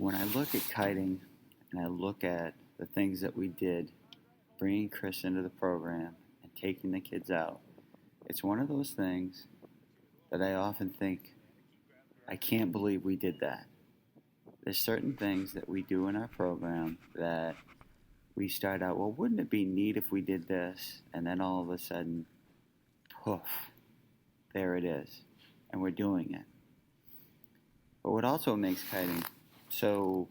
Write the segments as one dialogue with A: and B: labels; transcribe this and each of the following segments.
A: when I look at kiting and I look at the things that we did, bringing Chris into the program and taking the kids out, it's one of those things that I often think, I can't believe we did that. There's certain things that we do in our program that we start out, well, wouldn't it be neat if we did this? And then all of a sudden, poof, there it is. And we're doing it. But what also makes kiting so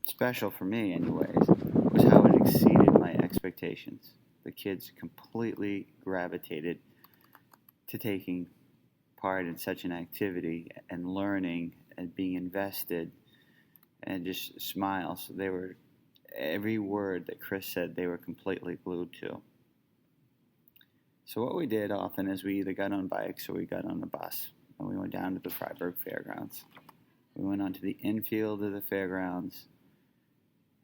A: special for me anyways was how it exceeded my expectations. The kids completely gravitated to taking part in such an activity and learning and being invested and just smiles. They were, every word that Chris said, they were completely glued to. So what we did often is we either got on bikes or we got on a bus and we went down to the Freiburg Fairgrounds. We went onto the infield of the fairgrounds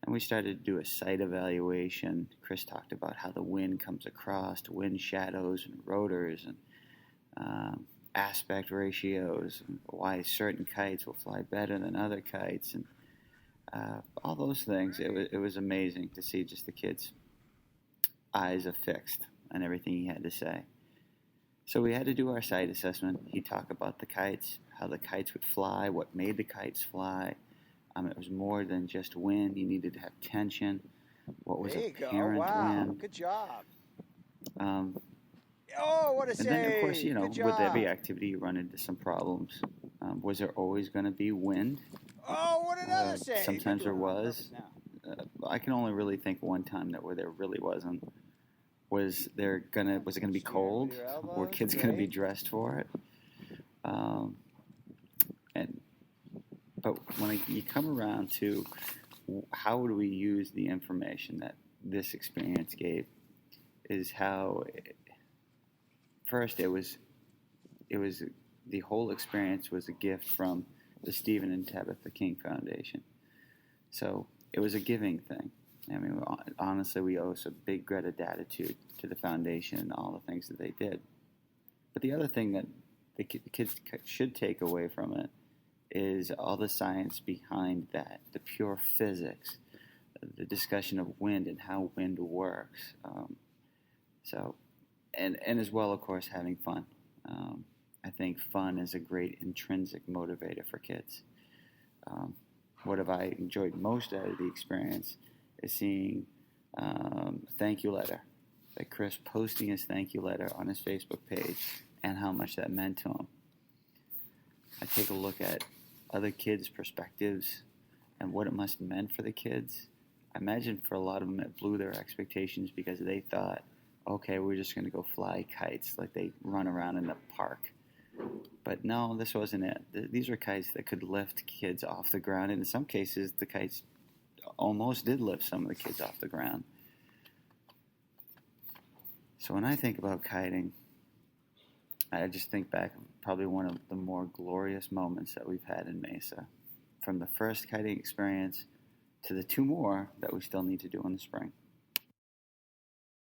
A: and we started to do a site evaluation. Chris talked about how the wind comes across, wind shadows and rotors and aspect ratios, and why certain kites will fly better than other kites, and all those things. It was amazing to see just the kids' eyes affixed on everything he had to say. So we had to do our site assessment. He'd talk about the kites, how the kites would fly, what made the kites fly. It was more than just wind. You needed to have tension. What was apparent wind.
B: Good job.
A: What a save! And then, of course, with every activity, you run into some problems. Was there always going to be wind?
B: What another save!
A: Sometimes there was. I can only really think one time where there really wasn't. Was it going to be cold? Were kids going to be dressed for it? But when you come around to how would we use the information that this experience gave, is how. First, it was the whole experience was a gift from the Stephen and Tabitha King Foundation. So it was a giving thing. I mean, honestly, we owe a big debt of gratitude to the foundation and all the things that they did. But the other thing that the kids should take away from it is all the science behind that, the pure physics, the discussion of wind and how wind works. And as well, of course, having fun. I think fun is a great intrinsic motivator for kids. What have I enjoyed most out of the experience is seeing thank you letter, that Chris posting his thank you letter on his Facebook page and how much that meant to him. I take a look at other kids' perspectives and what it must have meant for the kids. I imagine for a lot of them it blew their expectations because they thought, okay, we're just going to go fly kites like they run around in the park. But no, this wasn't it. These are kites that could lift kids off the ground. And in some cases, the kites almost did lift some of the kids off the ground. So when I think about kiting, I just think back probably one of the more glorious moments that we've had in Mesa. From the first kiting experience to the two more that we still need to do in the spring.